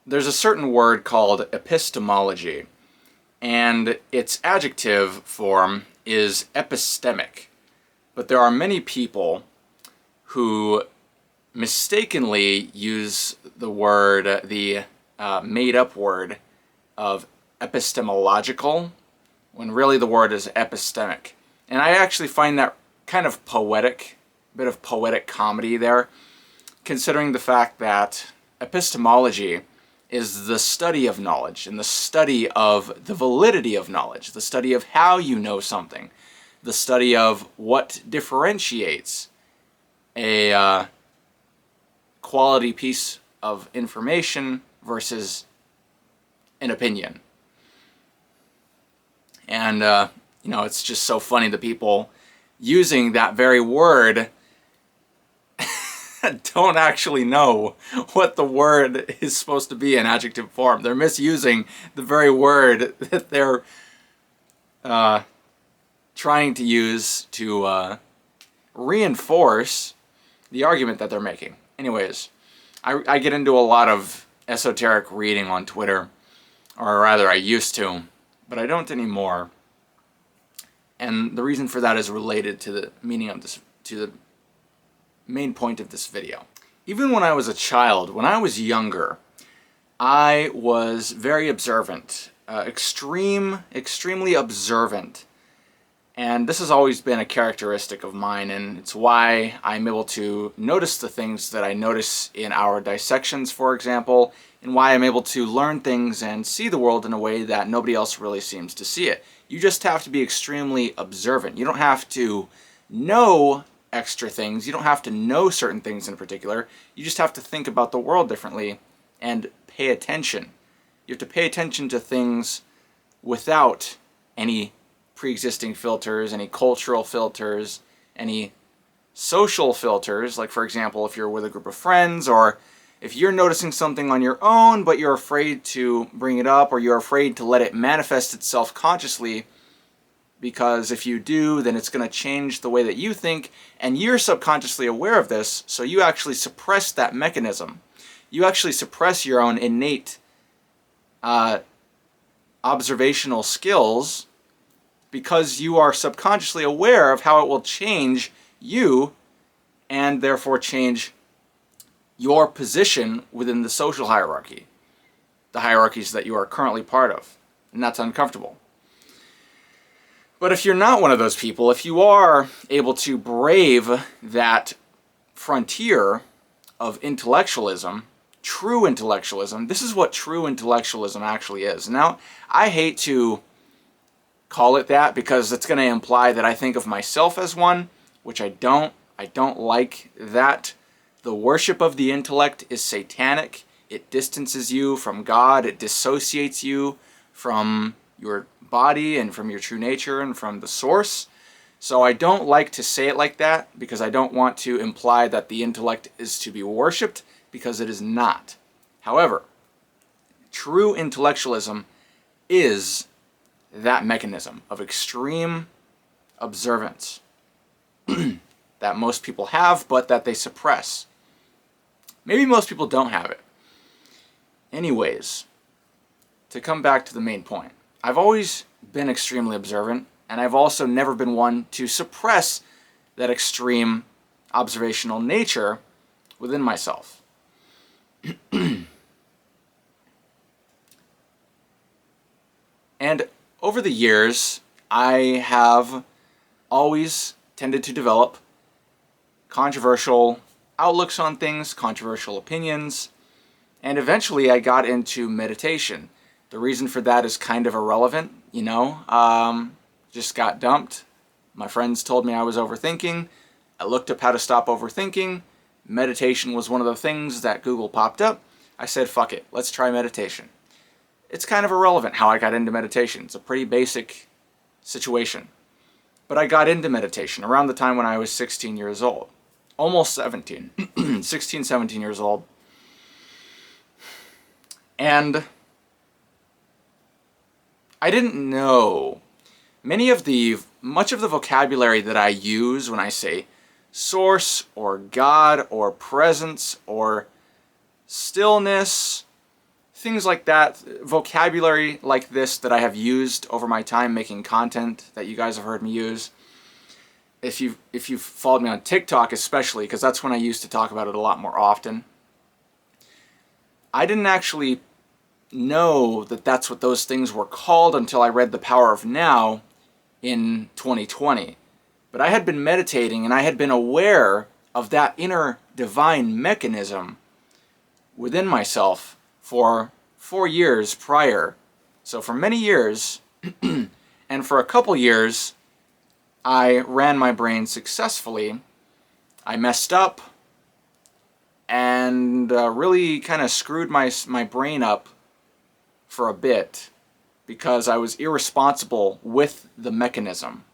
there's a certain word called epistemology, and its adjective form is epistemic. But there are many people who mistakenly use the word, the made-up word of epistemological, when really the word is epistemic. And I actually find that kind of poetic, a bit of poetic comedy there, considering the fact that epistemology is the study of knowledge and the study of the validity of knowledge, the study of how you know something, the study of what differentiates a quality piece of information versus an opinion. And, it's just so funny the people using that very word don't actually know what the word is supposed to be in adjective form. They're misusing the very word that they're trying to use to reinforce the argument that they're making. Anyways, I get into a lot of esoteric reading on Twitter, or rather I used to, but I don't anymore. And the reason for that is related to the meaning of this, to the main point of this video. Even when I was a child, when I was younger, I was very observant, extremely observant. And this has always been a characteristic of mine, and it's why I'm able to notice the things that I notice in our dissections, for example, and why I'm able to learn things and see the world in a way that nobody else really seems to see it. You just have to be extremely observant. You don't have to know extra things. You don't have to know certain things in particular. You just have to think about the world differently and pay attention. You have to pay attention to things without any pre-existing filters, any cultural filters, any social filters. Like, for example, if you're with a group of friends, or if you're noticing something on your own but you're afraid to bring it up, or you're afraid to let it manifest itself consciously, because if you do, then it's going to change the way that you think, and you're subconsciously aware of this, so you actually suppress that mechanism. You actually suppress your own innate observational skills, because you are subconsciously aware of how it will change you, and therefore change your position within the social hierarchy, the hierarchies that you are currently part of, and that's uncomfortable. But if you're not one of those people, if you are able to brave that frontier of intellectualism, true intellectualism, this is what true intellectualism actually is. Now, I hate to call it that because it's going to imply that I think of myself as one, which I don't. I don't like that. The worship of the intellect is satanic. It distances you from God. It dissociates you from your body and from your true nature and from the source. So I don't like to say it like that because I don't want to imply that the intellect is to be worshipped, because it is not. However, true intellectualism is that mechanism of extreme observance that most people have, but that they suppress. Maybe most people don't have it. Anyways, to come back to the main point, I've always been extremely observant, and I've also never been one to suppress that extreme observational nature within myself. And over the years, I have always tended to develop controversial outlooks on things, controversial opinions, and eventually I got into meditation. The reason for that is kind of irrelevant, just got dumped. My friends told me I was overthinking. I looked up how to stop overthinking. Meditation was one of the things that Google popped up. I said, fuck it, let's try meditation. It's kind of irrelevant how I got into meditation. It's a pretty basic situation. But I got into meditation around the time when I was 16 years old. Almost 17. 16, 17 years old. And I didn't know much of the vocabulary that I use when I say source or God or presence or stillness, things like that, vocabulary like this that I have used over my time making content that you guys have heard me use. If you've followed me on TikTok especially, because that's when I used to talk about it a lot more often, I didn't actually know that that's what those things were called until I read The Power of Now in 2020. But I had been meditating and I had been aware of that inner divine mechanism within myself for 4 years prior. So for many years, and for a couple years, I ran my brain successfully. I messed up and really kind of screwed my brain up for a bit because I was irresponsible with the mechanism.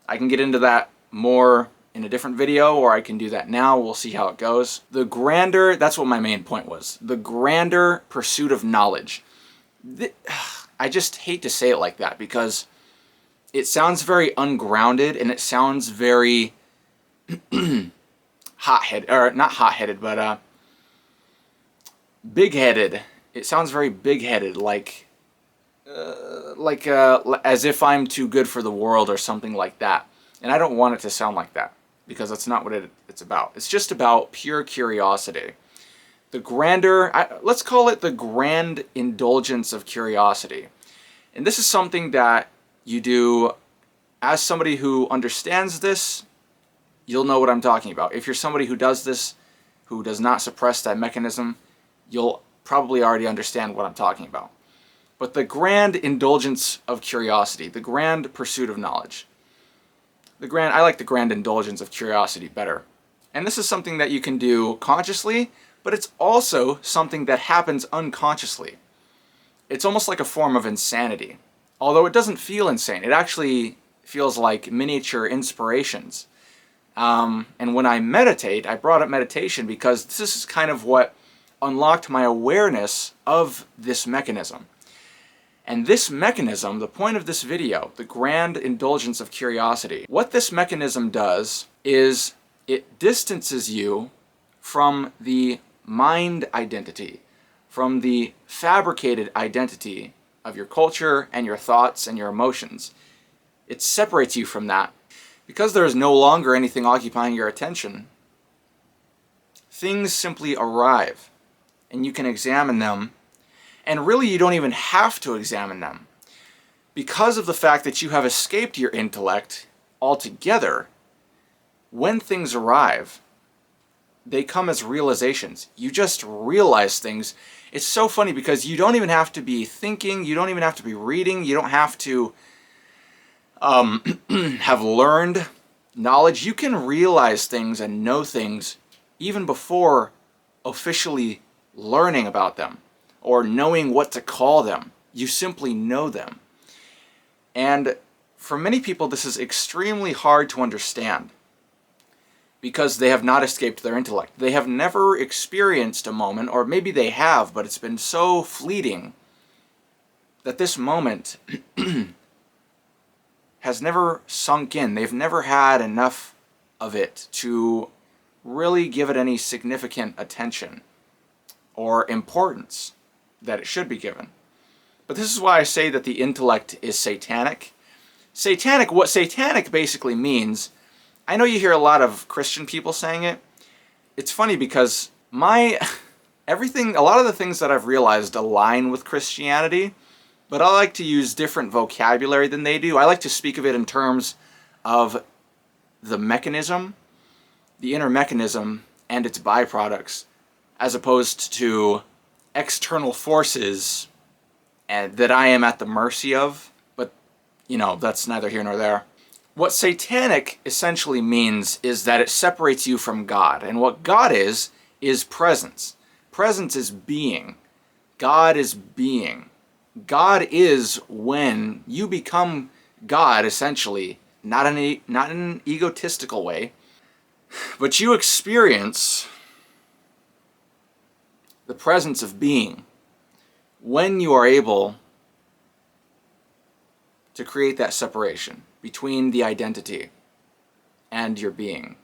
I can get into that more in a different video, or I can do that now. We'll see how it goes. The grander, that's what my main point was, the grander pursuit of knowledge. I just hate to say it like that because it sounds very ungrounded and it sounds very hot-headed, or not hot-headed, but big-headed. It sounds very big-headed, like as if I'm too good for the world or something like that. And I don't want it to sound like that because that's not what it's about. It's just about pure curiosity. The grander, let's call it the grand indulgence of curiosity. And this is something that you do as somebody who understands this. You'll know what I'm talking about. If you're somebody who does this, who does not suppress that mechanism, you'll probably already understand what I'm talking about. But the grand indulgence of curiosity, the grand pursuit of knowledge. I like the grand indulgence of curiosity better. And this is something that you can do consciously, but it's also something that happens unconsciously. It's almost like a form of insanity. Although it doesn't feel insane, it actually feels like miniature inspirations. And when I meditate, I brought up meditation because this is kind of what unlocked my awareness of this mechanism. And this mechanism, the point of this video, the grand indulgence of curiosity, what this mechanism does is it distances you from the mind identity, from the fabricated identity of your culture and your thoughts and your emotions. It separates you from that. Because there is no longer anything occupying your attention, things simply arrive and you can examine them. And really, you don't even have to examine them. Because of the fact that you have escaped your intellect altogether, when things arrive, they come as realizations. You just realize things. It's so funny because you don't even have to be thinking, you don't even have to be reading, you don't have to have learned knowledge. You can realize things and know things even before officially learning about them or knowing what to call them. You simply know them. And for many people, this is extremely hard to understand because they have not escaped their intellect. They have never experienced a moment, or maybe they have, but it's been so fleeting that this moment has never sunk in. They've never had enough of it to really give it any significant attention or importance that it should be given. But this is why I say that the intellect is satanic. What satanic basically means, I know you hear a lot of Christian people saying it. It's funny because a lot of the things that I've realized align with Christianity, but I like to use different vocabulary than they do. I like to speak of it in terms of the mechanism, the inner mechanism, and its byproducts, as opposed to external forces that I am at the mercy of. But, that's neither here nor there. What satanic essentially means is that it separates you from God. And what God is presence. Presence is being. God is being. God is when you become God, essentially, not in an egotistical way, but you experience the presence of being when you are able to create that separation between the identity and your being.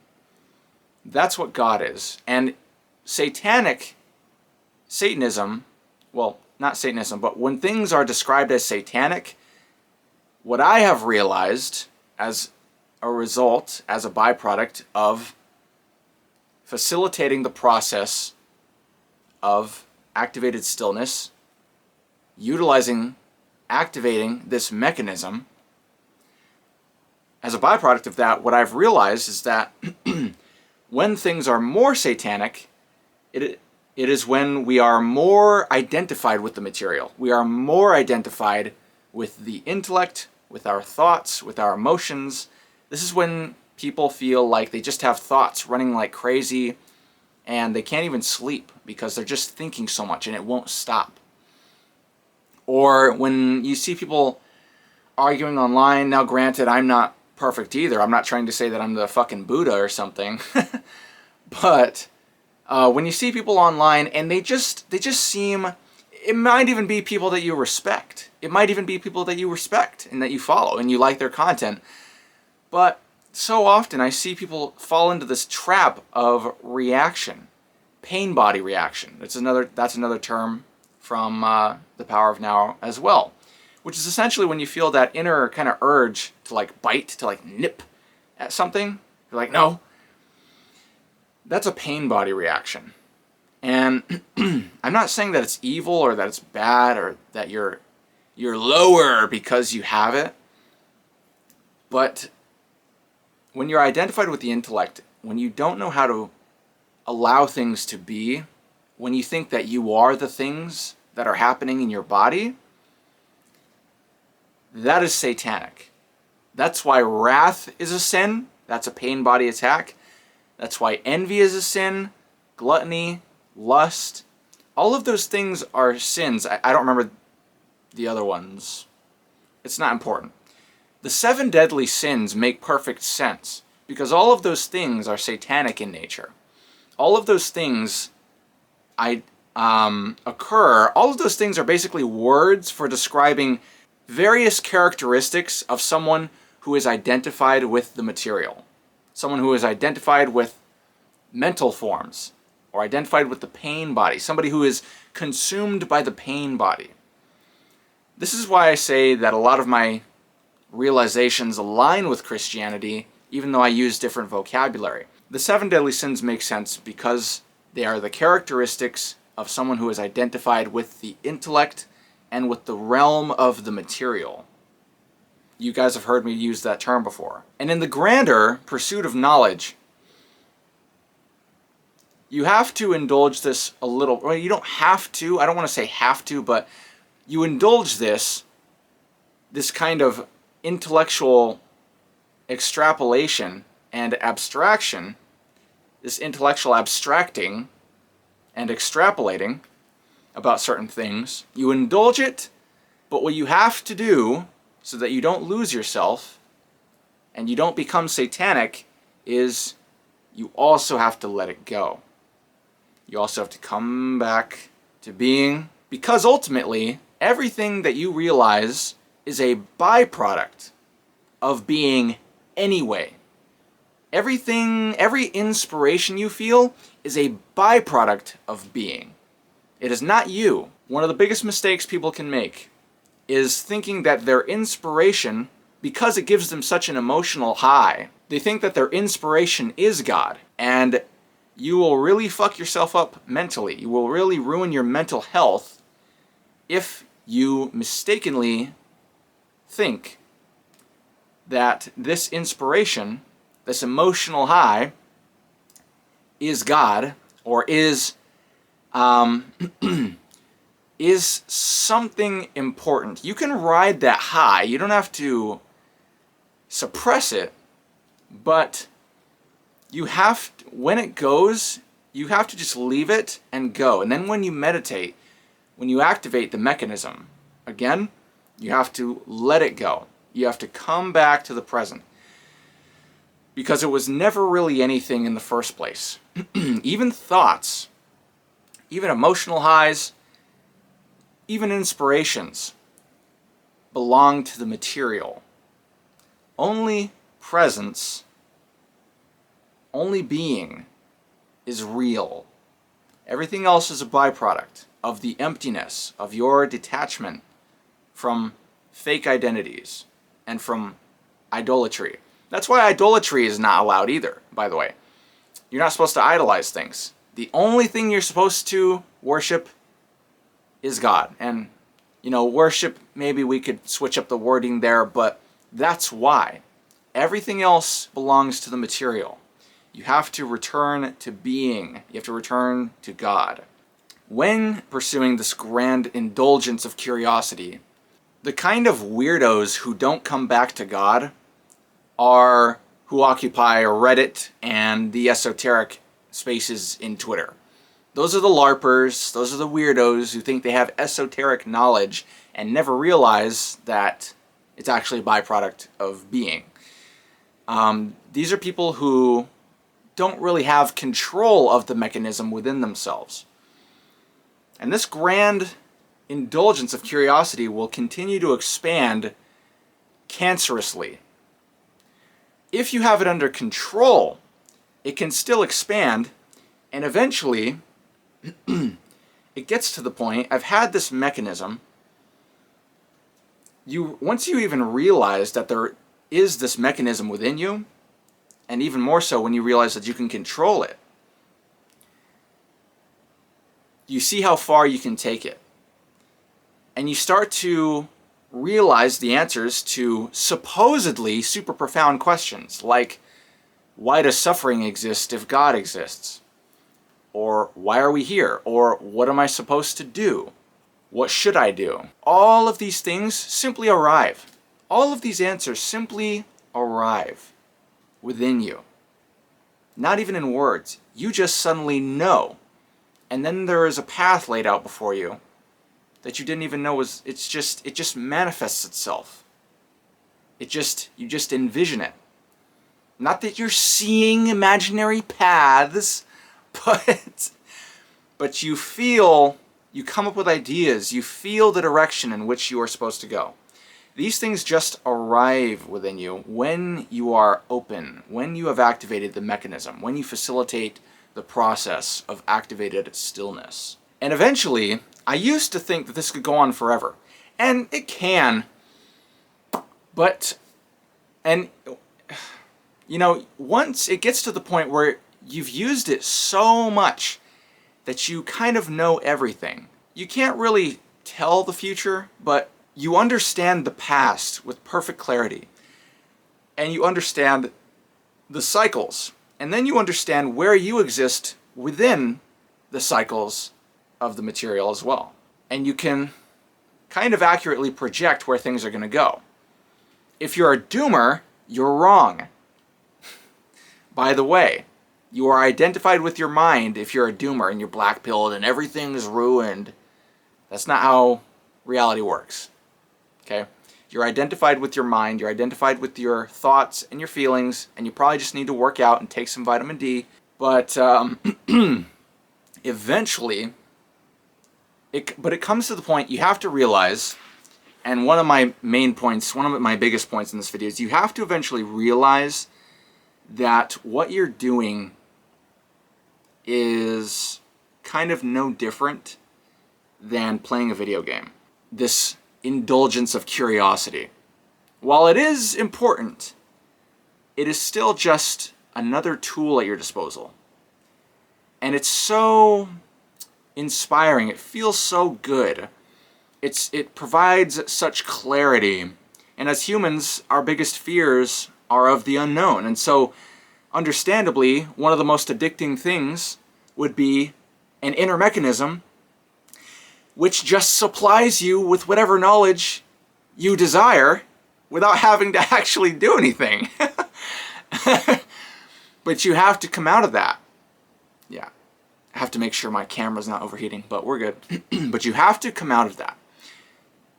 That's what God is. And Satanism, well, not Satanism, but when things are described as satanic, what I have realized as a result, as a byproduct of facilitating the process of activated stillness, activating this mechanism, as a byproduct of that, what I've realized is that when things are more satanic, it is when we are more identified with the material. We are more identified with the intellect, with our thoughts, with our emotions. This is when people feel like they just have thoughts running like crazy and they can't even sleep because they're just thinking so much and it won't stop. Or when you see people arguing online, now granted, I'm not perfect either. I'm not trying to say that I'm the fucking Buddha or something. But when you see people online and they just seem, it might even be people that you respect. It might even be people that you respect and that you follow and you like their content. But so often I see people fall into this trap of reaction, pain body reaction. That's another term from The Power of Now as well, which is essentially when you feel that inner kind of urge to like bite, to like nip at something. You're like, no. That's a pain body reaction. And I'm not saying that it's evil or that it's bad or that you're lower because you have it. But when you're identified with the intellect, when you don't know how to allow things to be, when you think that you are the things that are happening in your body, that is satanic. That's why wrath is a sin. That's a pain body attack. That's why envy is a sin, gluttony, lust. All of those things are sins. I don't remember the other ones. It's not important. The 7 deadly sins make perfect sense because all of those things are satanic in nature. All of those things occur. All of those things are basically words for describing various characteristics of someone who is identified with the material. Someone who is identified with mental forms or identified with the pain body. Somebody who is consumed by the pain body. This is why I say that a lot of my realizations align with Christianity, even though I use different vocabulary. The 7 deadly sins make sense because they are the characteristics of someone who is identified with the intellect and with the realm of the material. You guys have heard me use that term before. And in the grander pursuit of knowledge, you have to indulge this a little. Well, you don't have to. I don't want to say have to, but you indulge this kind of intellectual extrapolation and abstraction, this intellectual abstracting and extrapolating about certain things. You indulge it, but what you have to do so that you don't lose yourself and you don't become satanic is you also have to let it go. You also have to come back to being, because ultimately everything that you realize is a byproduct of being anyway. Everything, every inspiration you feel is a byproduct of being. It is not you. One of the biggest mistakes people can make is thinking that their inspiration, because it gives them such an emotional high, they think that their inspiration is God. And you will really fuck yourself up mentally. You will really ruin your mental health if you mistakenly think that this inspiration, this emotional high, is God, or is something important. You can ride that high. You don't have to suppress it, but you have to, when it goes, you have to just leave it and go. And then when you meditate, when you activate the mechanism, again, you have to let it go. You have to come back to the present. Because it was never really anything in the first place. Even thoughts, even emotional highs, even inspirations belong to the material. Only presence, only being is real. Everything else is a byproduct of the emptiness of your detachment from fake identities and from idolatry. That's why idolatry is not allowed either, by the way. You're not supposed to idolize things. The only thing you're supposed to worship is God. And, worship, maybe we could switch up the wording there, but that's why. Everything else belongs to the material. You have to return to being. You have to return to God. When pursuing this grand indulgence of curiosity, the kind of weirdos who don't come back to God are who occupy Reddit and the esoteric spaces in Twitter. Those are the LARPers, those are the weirdos who think they have esoteric knowledge and never realize that it's actually a byproduct of being. These are people who don't really have control of the mechanism within themselves. And this grand indulgence of curiosity will continue to expand cancerously. If you have it under control, it can still expand, and eventually it gets to the point, I've had this mechanism, once you even realize that there is this mechanism within you, and even more so when you realize that you can control it, you see how far you can take it. And you start to realize the answers to supposedly super profound questions, like, why does suffering exist if God exists? Or why are we here? Or what am I supposed to do? What should I do? All of these things simply arrive. All of these answers simply arrive within you. Not even in words. You just suddenly know. And then there is a path laid out before you that you didn't even know was, it just manifests itself. You just envision it. Not that you're seeing imaginary paths, but you come up with ideas, you feel the direction in which you are supposed to go. These things just arrive within you when you are open, when you have activated the mechanism, when you facilitate the process of activated stillness. And eventually, I used to think that this could go on forever. And it can. But, once it gets to the point where you've used it so much that you kind of know everything. You can't really tell the future, but you understand the past with perfect clarity. And you understand the cycles. And then you understand where you exist within the cycles of the material as well. And you can kind of accurately project where things are going to go. If you're a doomer, you're wrong. By the way, you are identified with your mind if you're a doomer and you're black-pilled and everything's ruined. That's not how reality works. Okay? You're identified with your mind, you're identified with your thoughts and your feelings, and you probably just need to work out and take some vitamin D. But eventually, it comes to the point you have to realize, and one of my biggest points in this video is you have to eventually realize that what you're doing is kind of no different than playing a video game. This indulgence of curiosity. While it is important, it is still just another tool at your disposal. And it's so inspiring. It feels so good. It provides such clarity. And as humans, our biggest fears are of the unknown. And so, understandably, one of the most addicting things would be an inner mechanism which just supplies you with whatever knowledge you desire without having to actually do anything. But you have to come out of that. Yeah. I have to make sure my camera's not overheating, but we're good. But you have to come out of that.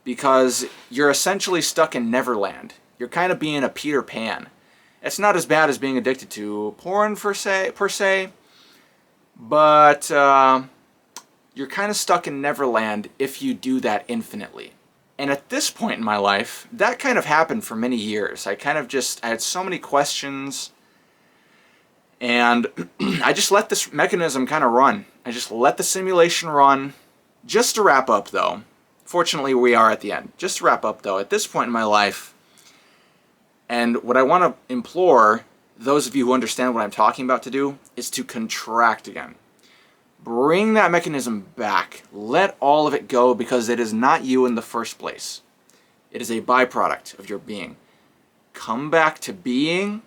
Because you're essentially stuck in Neverland. You're kind of being a Peter Pan. It's not as bad as being addicted to porn per se, but you're kind of stuck in Neverland if you do that infinitely. And at this point in my life, that kind of happened for many years. I had so many questions, and I just let this mechanism kind of run. I just let the simulation run, Just to wrap up, though, fortunately we are at the end. Just to wrap up, though, at this point in my life, and what I want to implore those of you who understand what I'm talking about to do is to contract again. Bring that mechanism back. Let all of it go, because it is not you in the first place. It is a byproduct of your being. Come back to being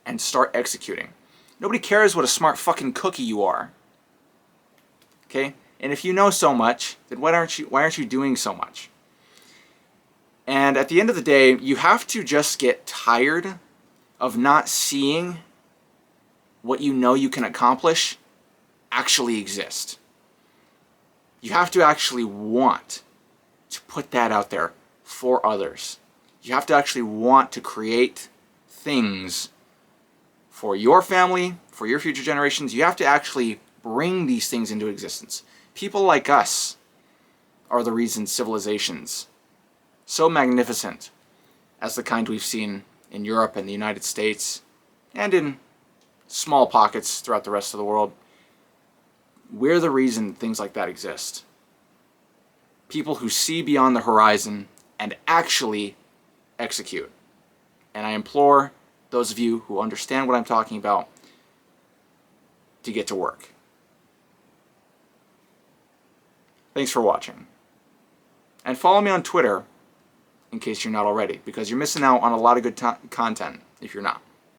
and start executing. Nobody cares what a smart fucking cookie you are. Okay? And if you know so much, then why aren't you doing so much? And at the end of the day, you have to just get tired of not seeing what you know you can accomplish actually exist. You have to actually want to put that out there for others. You have to actually want to create things for your family, for your future generations. You have to actually bring these things into existence. People like us are the reason civilizations so magnificent as the kind we've seen in Europe and the United States and in small pockets throughout the rest of the world. We're the reason things like that exist. People who see beyond the horizon and actually execute. And I implore those of you who understand what I'm talking about to get to work. Thanks for watching. And follow me on Twitter in case you're not already, because you're missing out on a lot of good content if you're not.